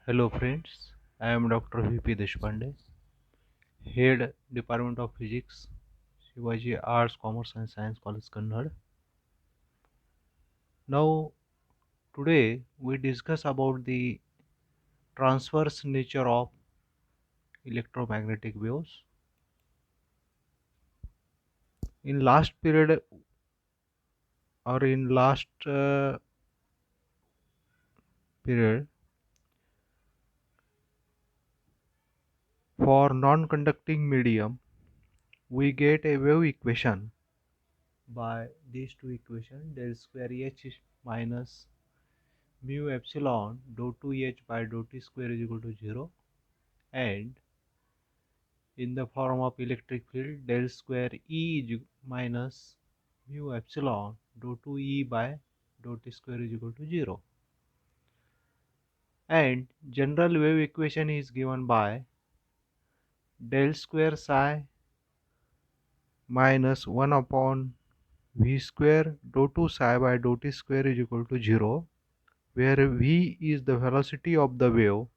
Hello friends, I am Dr. V.P. Deshpande, Head Department of Physics, Shivaji Arts, Commerce and Science College, Kannada. Now, today we discuss about the transverse nature of electromagnetic waves. In last period or in last period, for non-conducting medium, we get a wave equation by these two equations: del square H minus mu epsilon dou 2H by dou T square is equal to 0, and in the form of electric field del square E is minus mu epsilon dou 2E by dou T square is equal to 0, and general wave equation is given by del square psi minus 1 upon V square dou 2 psi by dou T square is equal to 0, where V is the velocity of the wave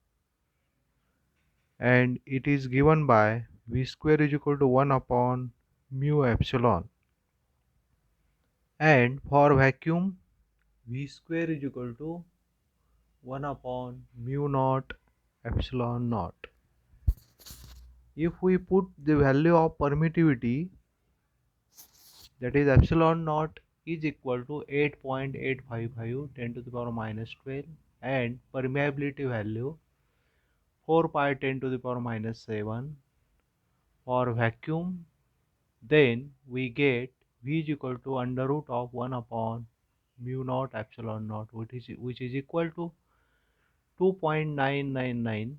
and it is given by V square is equal to 1 upon mu epsilon, and for vacuum V square is equal to 1 upon mu naught epsilon naught. If we put the value of permittivity, that is epsilon naught is equal to 8.855 10 to the power minus 12, and permeability value 4 pi 10 to the power minus 7 for vacuum, then we get V is equal to under root of 1 upon mu naught epsilon naught, which is equal to 2.999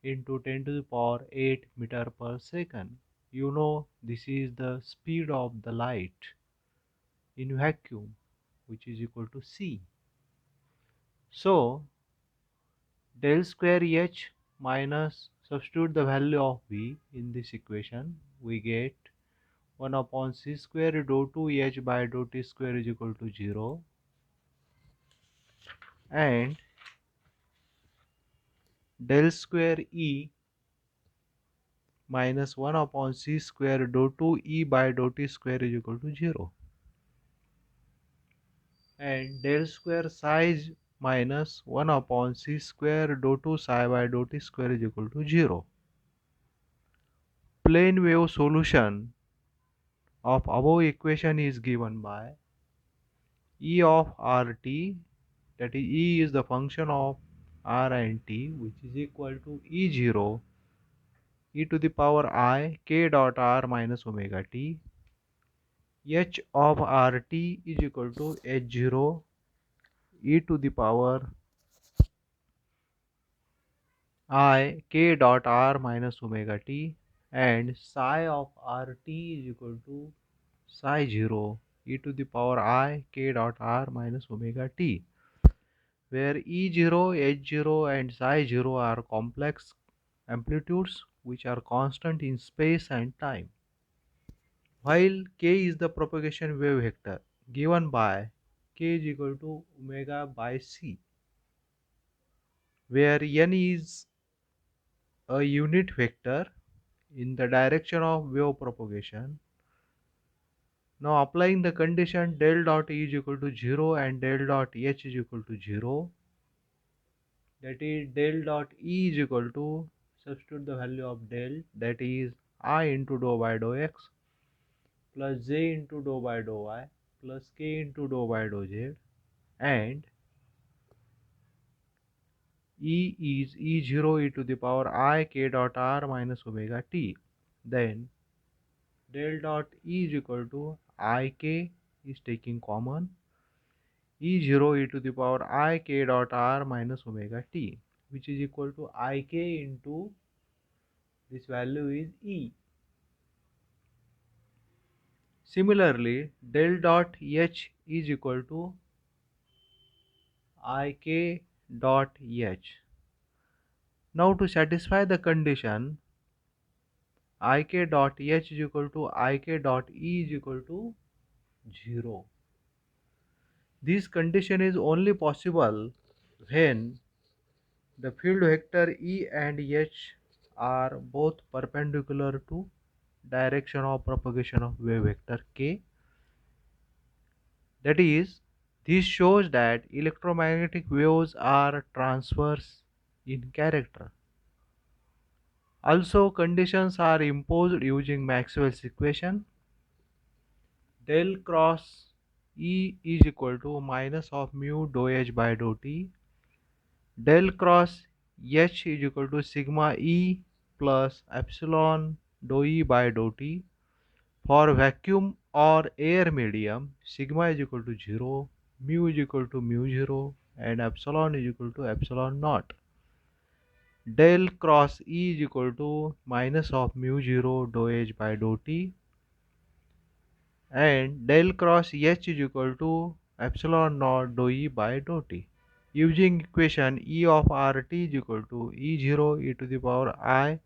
into 10 to the power 8 meter per second. You know, this is the speed of the light in vacuum, which is equal to c. So del square H minus, substitute the value of V in this equation, we get 1 upon c square dou 2H by dou T square is equal to 0, and del square E minus 1 upon c square dou 2E by dou T square is equal to 0, and del square psi is minus 1 upon c square dou 2 psi by dou T square is equal to 0. Plane wave solution of above equation is given by E of RT, that is E is the function of R and T, which is equal to E0 e to the power I k dot R minus omega t. H of RT is equal to H0 e to the power I k dot R minus omega t, and psi of RT is equal to psi 0 e to the power I k dot R minus omega t, where E0, H0 and psi 0 are complex amplitudes which are constant in space and time, while k is the propagation wave vector given by k is equal to omega by c, where n is a unit vector in the direction of wave propagation. Now applying the condition del dot E is equal to 0 and del dot H is equal to 0, that is del dot E is equal to, substitute the value of del, that is I into dou by dou x plus j into dou by dou y plus k into dou by dou z, and E is E0 e to the power I k dot R minus omega t. Then del dot E is equal to Ik is taking common E0 e to the power I k dot R minus omega t, which is equal to Ik into this value is E. Similarly, del dot H is equal to Ik dot H. Now to satisfy the condition Ik dot H is equal to Ik dot E is equal to 0. This condition is only possible when The field vector E and H are both perpendicular to direction of propagation of wave vector k. That is, this shows that electromagnetic waves are transverse in character. Also, conditions are imposed using Maxwell's equation. Del cross E is equal to minus of mu dou H by dou T. Del cross H is equal to sigma E plus epsilon dou E by dou T. For vacuum or air medium, sigma is equal to 0, mu is equal to mu 0, and epsilon is equal to epsilon naught. Del cross E is equal to minus of mu 0 dou H by dou T, and del cross H is equal to epsilon naught dou E by dou T. Using equation E of RT is equal to E0 e to the power I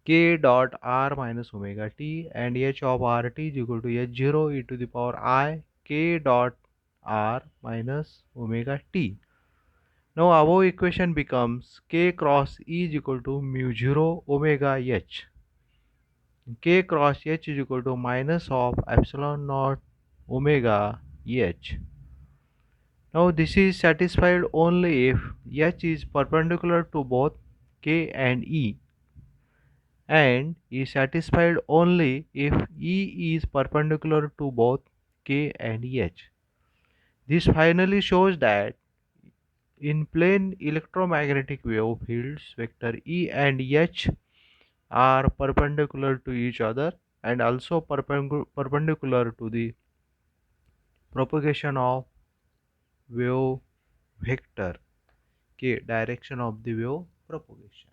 k dot r minus omega t, and h of rt is equal to h0 e to the power I k dot r minus omega t. Now above equation becomes k cross E is equal to mu 0 omega h. K cross h is equal to minus of epsilon naught omega h. Now this is satisfied only if h is perpendicular to both k and E, and is satisfied only if E is perpendicular to both K and H. This finally shows that in plane electromagnetic wave fields, vector E and H are perpendicular to each other and also perpendicular to the propagation of wave vector K, direction of the wave propagation.